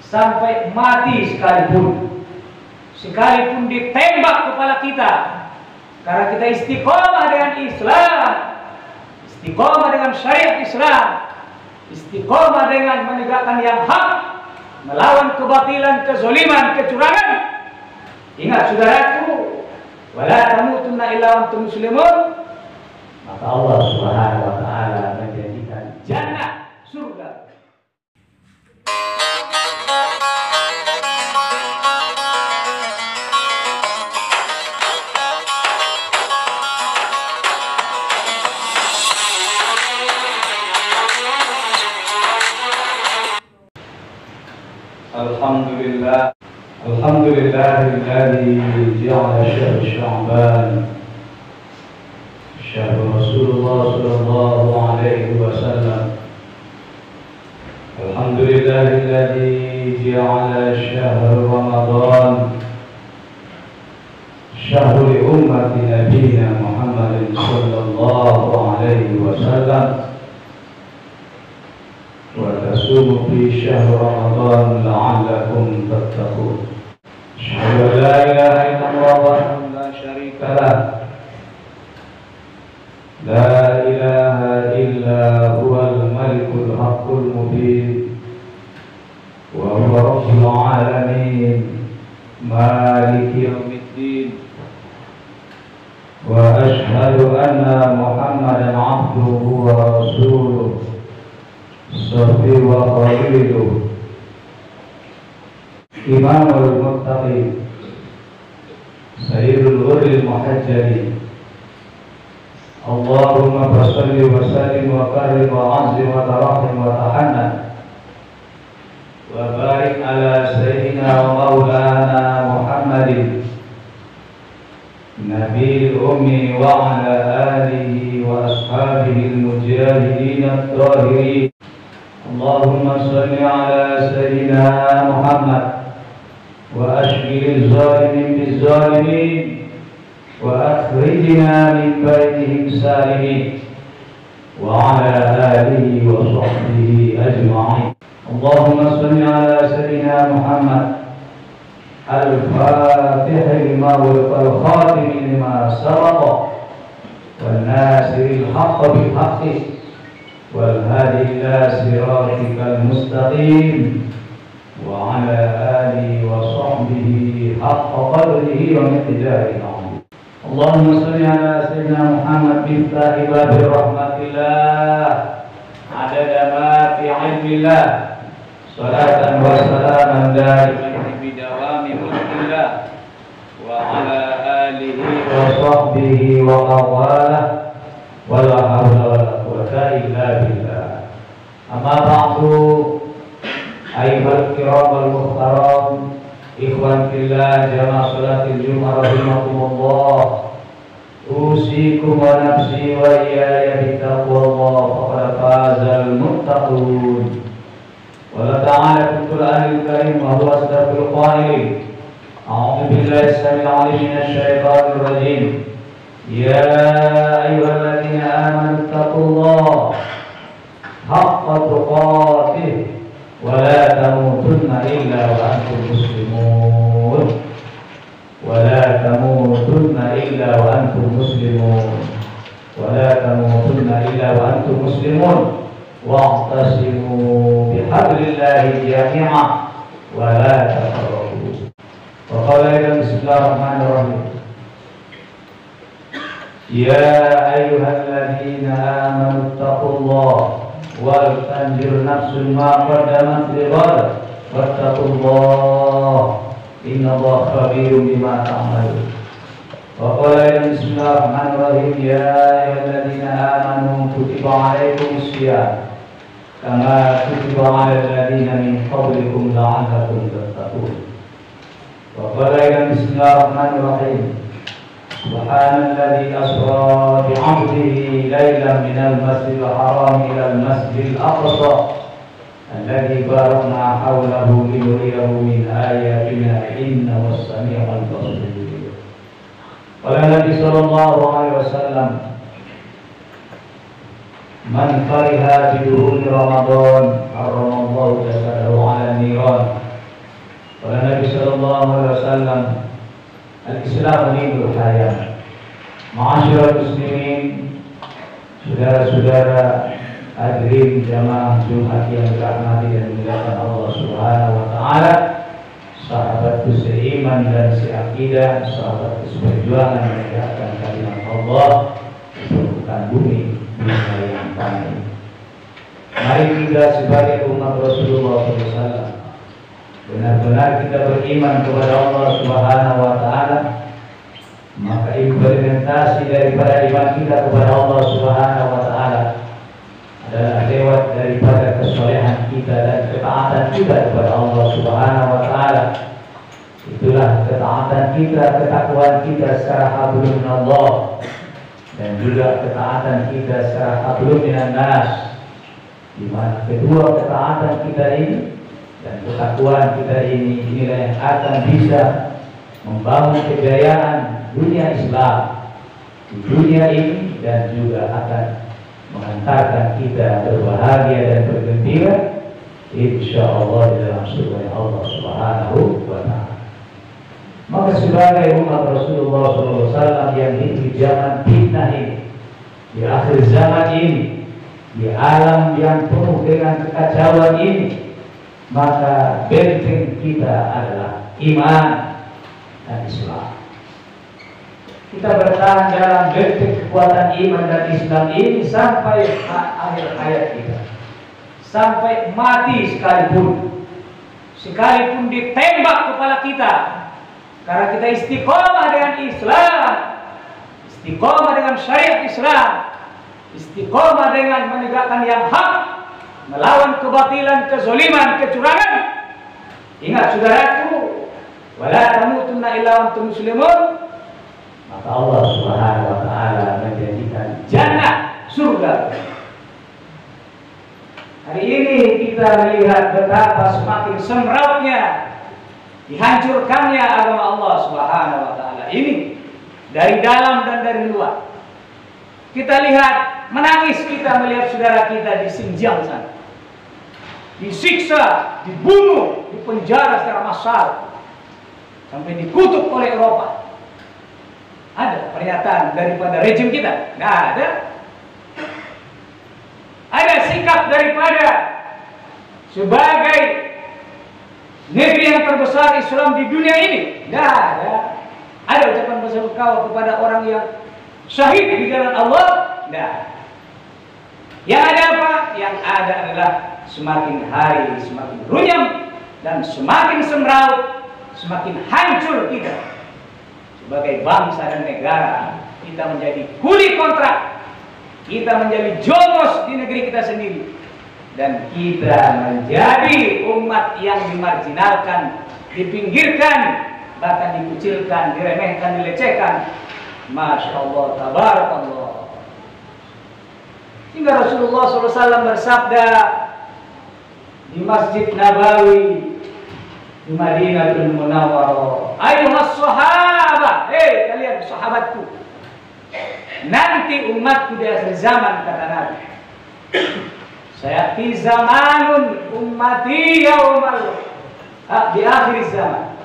sampai mati sekalipun ditembak kepala kita, karena kita istiqomah dengan Islam, istiqomah dengan syariat Islam, istiqomah dengan menegakkan yang hak, melawan kebatilan, kezaliman, kecurangan. Ingat saudaraku, wala tamutunna illa wa antum muslimun. Maka Allah Subhanahu wa taala menjadikan jannah, surga. Alhamdulillahilladzi ja'ala syahr Sya'ban syahr Rasulullah sallallahu alaihi wasallam. Alhamdulillahilladzi ja'ala syahr Ramadan syahr ummati nabiyina Muhammadin sallallahu alaihi wasallam. وتصوموا في شهر رمضان لعلكم تتقون. أشهد أن لا إله إلا الله وحده لا شريك له، لا إله إلا هو الملك الحق المبين، وهو رب العالمين مالك يوم الدين. وأشهد أن محمدا عبده ورسوله صفي وخليله إمام المتقين سيد الغر المحجلين. اللهم صل وسلم وكرم وعظم وترحم وتحنن وبارك على سيدنا ومولانا محمد نبي الأمي وعلى آله وأصحابه المجاهدين الطاهرين. اللهم صل على سيدنا محمد وأشغل الظالمين بالظالمين وأخرجنا من بيتهم سالمين وعلى آله وصحبه أجمعين. اللهم صل على سيدنا محمد الفاتح لما أغلق والخاتم لما سبق والناصر الحق بالحق والهادي إلى صراطك المستقيم وعلى آله وصحبه حق قدره ومقداره العظيم. اللهم صل على سيدنا محمد مفتاح باب رحمة الله عدد ما في علم الله صلاة وسلاما دائما بدوام ملك الله وعلى آله وصحبه ومواله ولا حول ولا قوة إلا بالله. أما بعد أيها الكرام المحترم إخوان في الله جماعة صلاة الجمعة رحمكم الله، أوصيكم ونفسي وإياي بتقوى الله فقد فاز المتقون. وقال تعالى في القرآن الكريم وهو أصدق القائلين: أعوذ بالله السميع العليم من الشيطان الرجيم، يا أيها الذين آمنوا اتقوا الله حق تقاته ولا تموتن إلا وأنتم مسلمون، ولا تموتن إلا وأنتم مسلمون، ولا تموتن إلا وأنتم مسلمون، واعتصموا بحبل الله جميعا ولا تفرقوا. وقال أيضا بسم الله الرحمن الرحيم: يا أيها الذين آمنوا اتقوا الله ولتنظر نفس ما قدمت لغد واتقوا الله إن الله خبير بما تعملون. وقال بسم الله الرحمن الرحيم: يا أيها الذين آمنوا كتب عليكم الصيام كما كتب على الذين من قبلكم لعلكم تتقون. وقال بسم الله الرحمن الرحيم: سبحان الذي أسرى بعبده ليلا من المسجد الحرام إلى المسجد الأقصى الذي باركنا حوله لنريه من آياتنا إنه السميع البصير. قال النبي صلى الله عليه وسلم: من فرح بدخول رمضان حرم الله جسده على النيران Kata Nabi sallallahu alaihi wasallam, al-Islam dinul hayah. Ma'asyiral muslimin, saudara-saudara hadirin jamaah Jumat yang dirahmati dan dimuliakan Allah Subhanahu wa taala, sahabatku seiman dan seakidah, sahabatku seperjuangan menegakkan kalimat Allah di permukaan bumi yang kami. Mari kita sebagai umat Rasulullah SAW benar-benar kita beriman kepada Allah Subhanahu wa taala, maka implementasi daripada iman kita kepada Allah Subhanahu wa taala adalah lewat daripada kesolehan kita dan ketaatan kita kepada Allah Subhanahu wa taala. Itulah ketaatan kita, ketakwaan kita secara hablum minallah, dan juga ketaatan kita secara hablum minan nas, di mana kedua ketaatan kita ini dan ketakwaan kita ini inilah yang akan bisa membangun kejayaan dunia Islam di dunia ini, dan juga akan mengantarkan kita berbahagia dan bergembira insyaallah di dalam surga Allah Subhanahu wa taala. Maka sebagai umat Rasulullah SAW yang hidup di zaman fitnah ini, di akhir zaman ini, di alam yang penuh dengan kekacauan ini, maka benteng kita adalah iman dan Islam. Kita bertahan dalam benteng kekuatan iman dan Islam ini sampai akhir hayat kita, sampai mati sekalipun ditembak kepala kita, karena kita istiqomah dengan Islam, istiqomah dengan syariat Islam, istiqomah dengan menegakkan yang hak, melawan kebatilan, kezaliman, kecurangan. Ingat saudaraku, wala tamutunna illa wa antum muslimun. Maka Allah Subhanahu wa taala menjadikan jannah, surga. Hari ini kita melihat betapa semakin semrautnya, dihancurkannya agama Allah Subhanahu wa taala ini dari dalam dan dari luar. Kita lihat, menangis kita melihat saudara kita di Xinjiang sana, disiksa, dibunuh, dipenjara secara massal, sampai dikutuk oleh Eropa. Ada pernyataan daripada rejim kita? Nggak ada. Ada sikap daripada sebagai negeri yang terbesar Islam di dunia ini? Nggak ada. Ada ucapan bersyukur kepada orang yang syahid di jalan Allah? Nggak. Yang ada apa? Yang ada adalah semakin hari semakin runyam dan semakin semraut, semakin hancur kita sebagai bangsa dan negara. Kita menjadi kuli kontrak, kita menjadi jomos di negeri kita sendiri, dan kita menjadi umat yang dimarginalkan, dipinggirkan, bahkan dikucilkan, diremehkan, dilecehkan. Masya Allah, tabarakallah. Hingga Rasulullah SAW bersabda di Masjid Nabawi di Madinatul Munawwarah, ayuhas sahabah, hei kalian sahabatku, nanti umatku di akhir zaman, kata Nabi, sayati zamanun ummati yaumal di akhir zaman,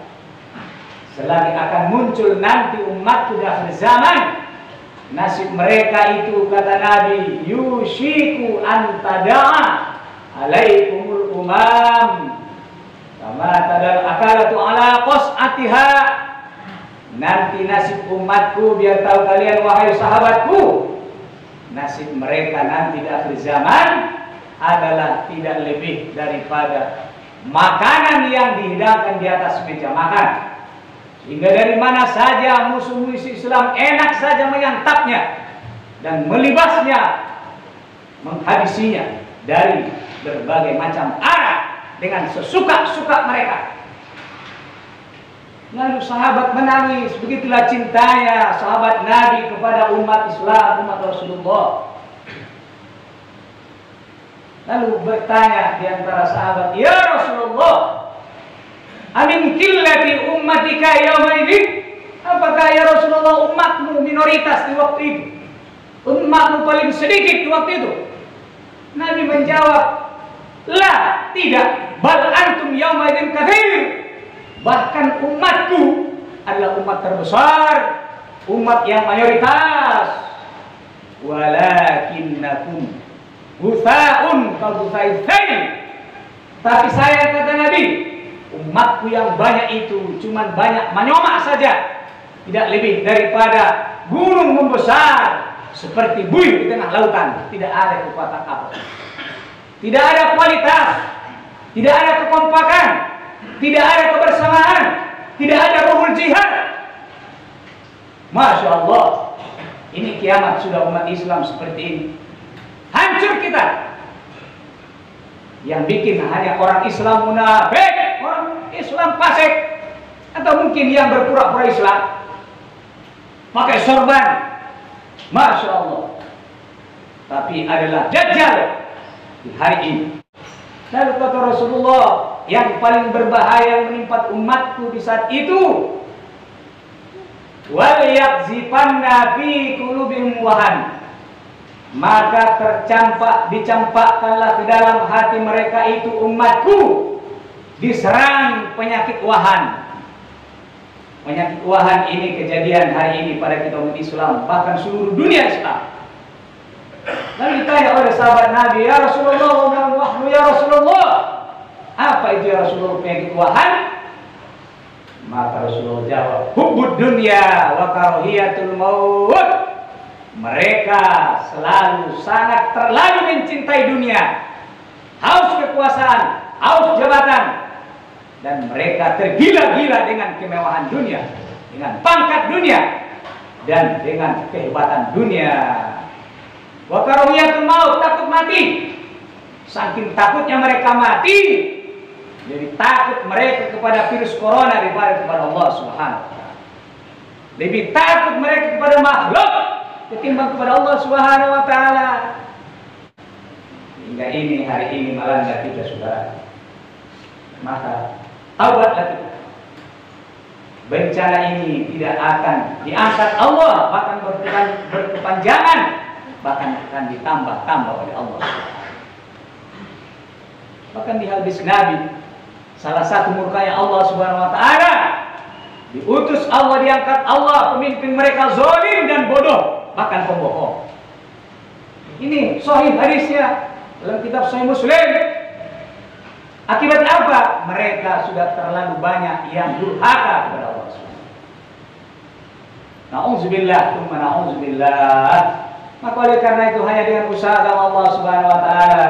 selagi akan muncul nanti umatku di akhir zaman, nasib mereka itu, kata Nabi, yushiku antada'a alaikumul umam kama tadal akalatu ala qas'atiha. Nanti nasib umatku, biar tahu kalian wahai sahabatku, nasib mereka nanti di akhir zaman adalah tidak lebih daripada makanan yang dihidangkan di atas meja makan, sehingga dari mana saja musuh-musuh Islam enak saja menyantapnya dan melibasnya, menghabisinya dari berbagai macam arah dengan sesuka-suka mereka. Lalu sahabat menangis, begitulah cintanya sahabat Nabi kepada umat Islam, umat Rasulullah. Lalu bertanya di antara sahabat, ya Rasulullah, amin qillati ummatika yauma idzin, apakah ya Rasulullah umatmu minoritas di waktu itu, umatmu paling sedikit di waktu itu? Nabi menjawab, la, tidak, bal antum yauma idzin katsir, Bahkan umatku adalah umat terbesar, umat yang mayoritas. Walakinnakum ghusaun ka ghusail sayl. Tapi saya, kata Nabi, umatku yang banyak itu cuman banyak manyomak saja, tidak lebih daripada gunung membesar seperti buih di tengah lautan. Tidak ada kekuatan apa, tidak ada kualitas, tidak ada kekompakan, tidak ada kebersamaan, tidak ada ruhul jihad. Masya Allah, ini kiamat sudah umat Islam seperti ini. Hancur kita. Yang bikin hanya orang Islam munafik, orang Islam fasik, atau mungkin yang berpura-pura Islam, pakai sorban, Masya Allah, tapi adalah dajjal di hari ini. Lalu kata Rasulullah, yang paling berbahaya menimpa umatku di saat itu, wal yakzifanna fi qulubihim wahan, maka dicampakkanlah ke dalam hati mereka itu, umatku, diserang penyakit wahan. Penyakit wahan ini kejadian hari ini pada kita umat Islam, bahkan seluruh dunia Islam. Lalu ditanya oleh sahabat Nabi, ya Rasulullah, wahyu ya Rasulullah, apa itu ya Rasulullah penyakit wahan? Maka Rasulullah jawab, hubbud dunya wa karahiyatul maut. Mereka selalu sangat terlalu mencintai dunia, haus kekuasaan, haus jabatan, dan mereka tergila-gila dengan kemewahan dunia, dengan pangkat dunia, dan dengan kehebatan dunia. Wa karahiyatul maut, takut mati. Saking takutnya mereka mati, jadi takut mereka kepada virus corona daripada kepada Allah Subhanahu wa taala. Lebih takut mereka kepada makhluk ketimbang kepada Allah Subhanahu wa taala. Hingga ini hari ini melanda kita, saudara. Maka taubatlah kita. Bencana ini tidak akan diangkat Allah, bahkan berkepanjangan, bahkan akan ditambah-tambah oleh Allah. Bahkan di hadis Nabi, salah satu murkanya Allah Subhanahu wa taala, diutus Allah, diangkat Allah, pemimpin mereka zalim dan bodoh, bahkan pembohong. Ini sahih hadisnya dalam kitab Sahih Muslim. Akibat apa? Mereka sudah terlalu banyak yang durhaka kepada Allah Subhanahu. Na'udzubillah, tsumma na'udzubillah. Maka oleh karena itu hanya dengan usaha Allah Subhanahu wa taala,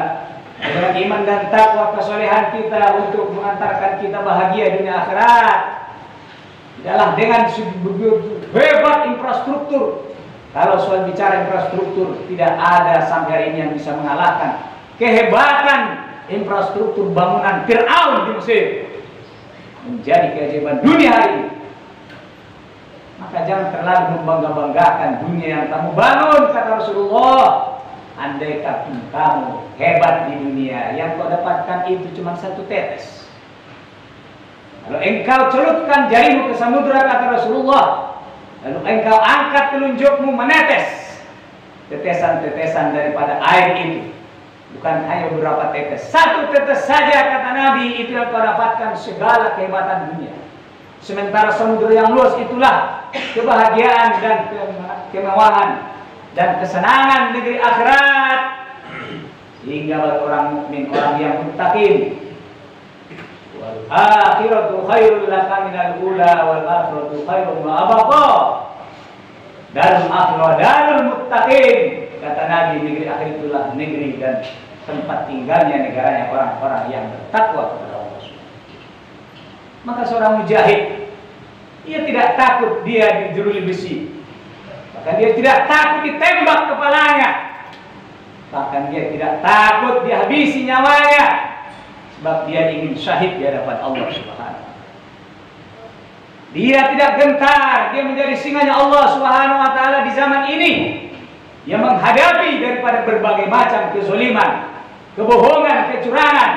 dengan iman dan takwa, kesolehan kita untuk mengantarkan kita bahagia dunia akhirat, tidaklah dengan hebat infrastruktur. Kalau soal bicara infrastruktur, tidak ada sampai hari ini yang bisa mengalahkan kehebatan infrastruktur bangunan Fir'aun di Mesir, menjadi keajaiban dunia hari ini. Maka jangan terlalu membangga-banggakan dunia yang kamu bangun, kata Rasulullah. Andai kata kamu hebat di dunia, yang kau dapatkan itu cuma satu tetes. Kalau engkau celupkan jarimu ke samudra, kata Rasulullah, lalu engkau angkat telunjukmu menetes, tetesan-tetesan daripada air itu, bukan hanya beberapa tetes, satu tetes saja, kata Nabi, itu yang kau dapatkan segala kehebatan dunia. Sementara samudra yang luas itulah kebahagiaan dan kemewahan dan kesenangan negeri akhirat. Sehingga bagi orang mukmin, orang yang muttaqin, wal akhiratu khairul laka minal ula wal akhiratu khairun wa abqa. Darul akhirah darul muttaqin, kata Nabi, negeri akhir itulah negeri dan tempat tinggalnya, negaranya orang-orang yang bertakwa kepada Allah. Maka seorang mujahid, ia tidak takut dia dijeruli besi, bahkan dia tidak takut ditembak kepalanya, bahkan dia tidak takut dihabisi nyawanya, sebab dia ingin syahid di hadapan Allah Subhanahu. Dia tidak gentar, dia menjadi singanya Allah Subhanahu wa taala di zaman ini, yang menghadapi daripada berbagai macam kezaliman, kebohongan, kecurangan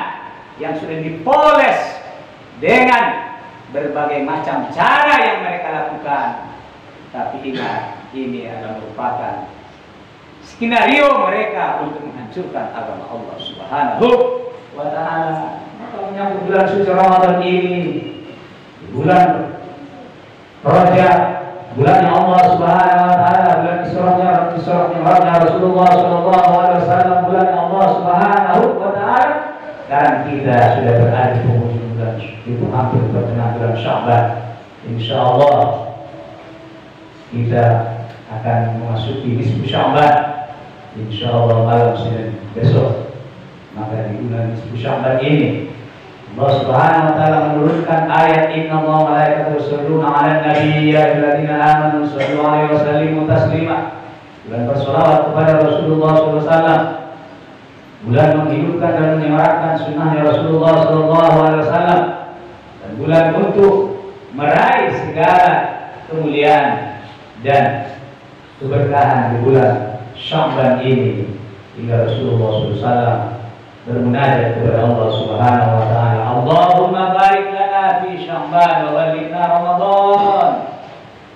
yang sudah dipoles dengan berbagai macam cara yang mereka lakukan. Tapi ingat, ini adalah merupakan skenario mereka untuk menghancurkan agama Allah Subhanahu wa taala. Maka menyambut bulan suci Ramadan ini, bulan Rajab, bulan Allah Subhanahu wa taala, bulan Isra'nya Rasulullah sallallahu alaihi wasallam, bulan Allah Subhanahu wa taala, dan kita sudah berada di penghujung bulan itu, hampir pertengahan bulan Sya'ban. Insyaallah kita akan memasuki nisfu Sya'ban. Insyaallah malam Senin besok. Maka di bulan nisfu Sya'ban ini Allah Subhanahu wa taala menurunkan ayat innallaha wa malaikatahu yusholluna 'alan nabi ya ayyuhalladzina amanu shallu 'alaihi wa sallimu taslima. Bulan bersolawat kepada Rasulullah SAW, bulan menghidupkan dan menyemarakkan sunnahnya Rasulullah SAW, dan bulan untuk meraih segala kemuliaan dan keberkahan di bulan Sya'ban ini, hingga Rasulullah SAW bermunajat kepada Allah Subhanahu wa taala, Allahumma barik lana fi Sya'ban wa ballighna Ramadan.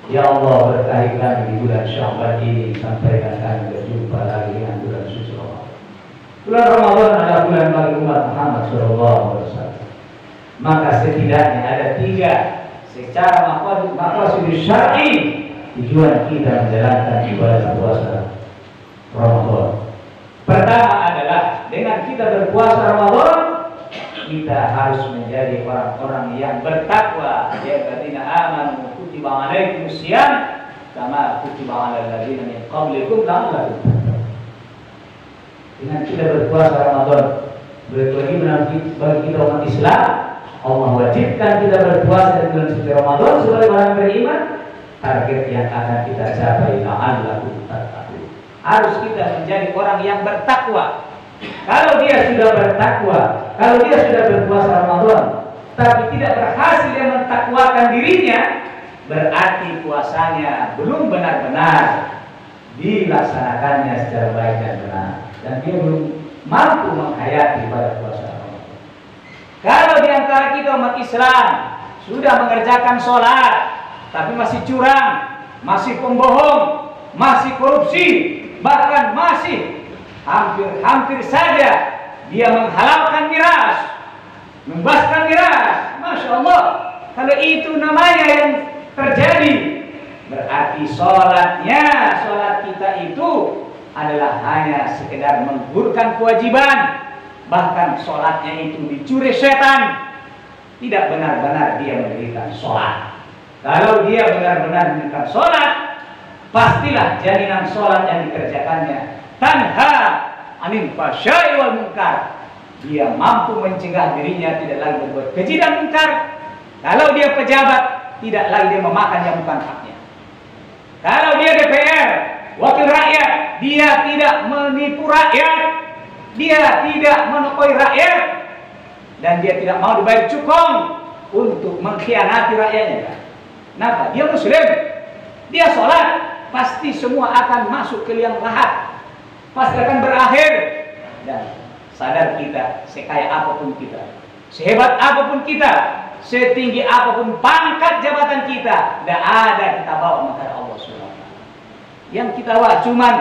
Ya Allah, berkahi kami di bulan Sya'ban ini, sampaikan kami berjumpa lagi dengan bulan suci Ramadan. Bulan Ramadan adalah bulan bagi umat Muhammad sallallahu alaihi wasallam. Maka setidaknya ada 3 secara maqasid syar'i tujuan kita menjalankan ibadah puasa Ramadan. Pertama adalah dengan kita berpuasa Ramadan, kita harus menjadi orang-orang yang bertakwa. Ya alladzina amanu kutiba alaikumus syiyam kama kutiba alal ladzina min qablikum la'allakum tattaqun. Dengan kita berpuasa Ramadan, bagi kita umat Islam, Allah wajibkan kita berpuasa di bulan suci Ramadan sebagai orang beriman. Target yang akan kita capai la'allakum tattaqun. Harus kita menjadi orang yang bertakwa. Kalau dia sudah bertakwa, kalau dia sudah berpuasa Ramadan, tapi tidak berhasil dia mentakwakan dirinya, berarti puasanya belum benar-benar dilaksanakannya secara baik dan benar, dan dia belum mampu menghayati pada puasa Ramadan. Kalau di antara kita umat Islam sudah mengerjakan sholat, tapi masih curang, masih pembohong, masih korupsi, bahkan masih hampir saja dia menghalalkan miras, membebaskan miras, Masya Allah. Kalau itu namanya yang terjadi, berarti sholat kita itu adalah hanya sekedar menggugurkan kewajiban, bahkan sholatnya itu dicuri setan. Tidak benar-benar dia mendirikan sholat. Kalau dia benar-benar mendirikan sholat, pastilah jaminan sholat yang dikerjakannya tanha anil fahsya'i wal munkar. Dia mampu mencegah dirinya tidak lagi berbuat keji dan munkar. Kalau dia pejabat, tidak lagi dia memakan yang bukan haknya. Kalau dia DPR, wakil rakyat, dia tidak menipu rakyat, dia tidak menokoi rakyat, dan dia tidak mau dibayar cukong untuk mengkhianati rakyatnya. Kenapa? Dia muslim, dia sholat, pasti semua akan masuk ke liang lahat, pasti akan berakhir. Dan sadar kita, sekaya apapun kita, sehebat apapun kita, setinggi apapun pangkat jabatan kita, tidak ada kita bawa menghadap Allah SWT. Yang kita bawa cuman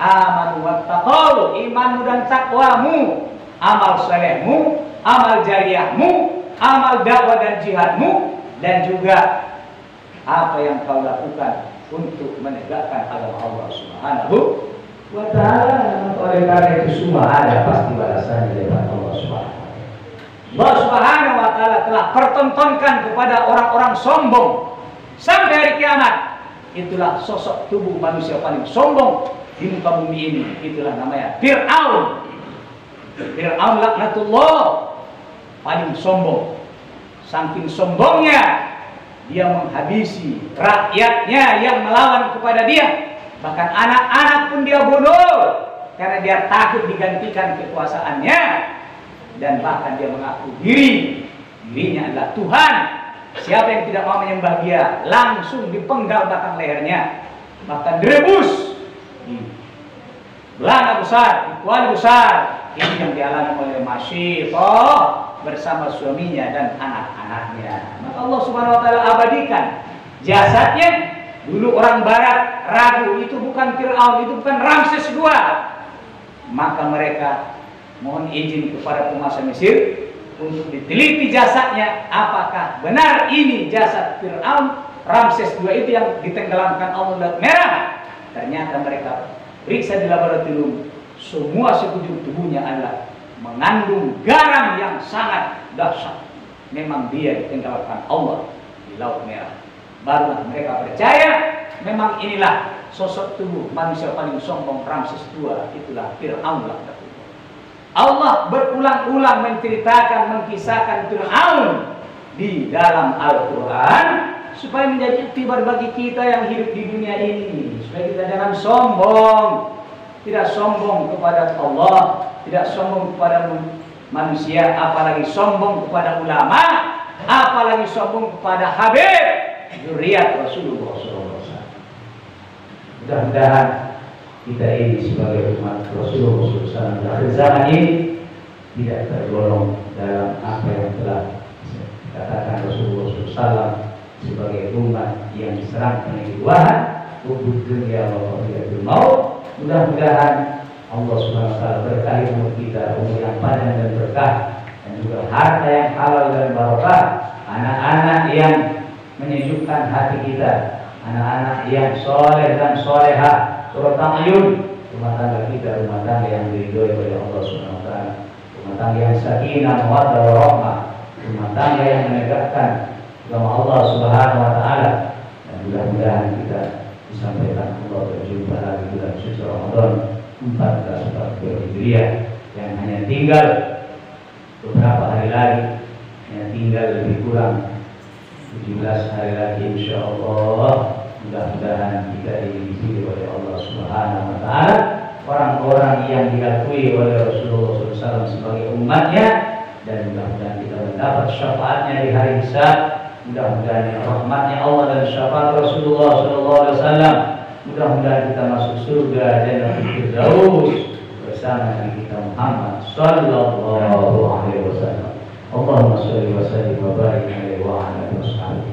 amanu wattaqau, imanmu dan takwamu, amal salehmu, amal jariyahmu, amal dakwah dan jihadmu, dan juga apa yang kau lakukan untuk menegakkan agama Allah Subhanahu wa ta'ala. Oleh karena itu semua ada pasti balasannya dari Allah Subhanahu wa ta'ala. Allah Subhanahu wa ta'ala telah pertontonkan kepada orang-orang sombong sampai hari kiamat. Itulah sosok tubuh manusia paling sombong di muka bumi ini. Itulah namanya Fir'aun. Fir'aun laknatullah, paling sombong. Saking sombongnya, dia menghabisi rakyatnya yang melawan kepada dia. Bahkan anak-anak pun dia bunuh karena dia takut digantikan kekuasaannya. Dan bahkan dia mengaku dirinya adalah Tuhan. Siapa yang tidak mau menyembah dia, langsung dipenggal belakang lehernya, bahkan direbus di belanga besar, di kuali besar. Ini yang dialami oleh Masyitoh bersama suaminya dan anak-anaknya. Maka Allah Subhanahu wa ta'ala abadikan jasadnya. Dulu orang barat ragu itu bukan Fir'aun, itu bukan Ramses II. Maka mereka mohon izin kepada penguasa Mesir untuk diteliti jasadnya, apakah benar ini jasad Fir'aun Ramses II itu yang ditenggelamkan Allah Laut Merah. Ternyata mereka periksa di laboratorium, semua sekujur tubuhnya adalah mengandung garam yang sangat dahsyat. Memang dia ditenggelamkan Allah di Laut Merah. Barulah mereka percaya memang inilah sosok tubuh manusia paling sombong Ramses II, itulah Fir'aun. Allah berulang-ulang menceritakan, mengkisahkan Fir'aun di dalam Al-Quran supaya menjadi iktibar bagi kita yang hidup di dunia ini, supaya kita jangan sombong, tidak sombong kepada Allah, tidak sombong kepada manusia, apalagi sombong kepada ulama, apalagi sombong kepada Habib zuriat Rasulullah SAW. Mudah-mudahan kita ini sebagai umat Rasulullah SAW akhir zaman ini tidak tergolong dalam apa yang telah dikatakan Rasulullah SAW sebagai umat yang diserang penyakit hubud dunia wa qadiyatul maut. Mudah-mudahan Allah SWT berkahi umur kita, umur yang panjang dan berkah, dan juga harta yang halal dan barokah, anak-anak yang menyejukkan hati kita, anak-anak yang soleh dan solehah, surah ta'ayun, rumah tangga kita, rumah tangga yang diridhoi oleh Allah SWT, rumah tangga yang sakinah, mawaddah, warahmah, rumah tangga yang menegakkan agama Allah Subhanahu wa taala. Dan mudah-mudahan kita disampaikan Allah berjumpa lagi bulan suci Ramadan 1442 Hijriah yang hanya tinggal beberapa hari lagi, hanya tinggal lebih kurang 17 hari lagi insyaallah. Mudah-mudahan kita dipilih oleh Allah Subhanahu wa taala orang-orang yang diakui oleh Rasulullah SAW sebagai umatnya, dan mudah-mudahan kita mendapat syafaatnya di hari hisab. Mudah-mudahan rahmatnya Allah dan syafaat Rasulullah SAW. Mudah-mudahan kita masuk surga Jannatul Firdaus bersama Nabi kita Muhammad sallallahu alaihi wasallam. Allahumma shalli wa sallim wa barik alaihi wa ala alihi wasallam.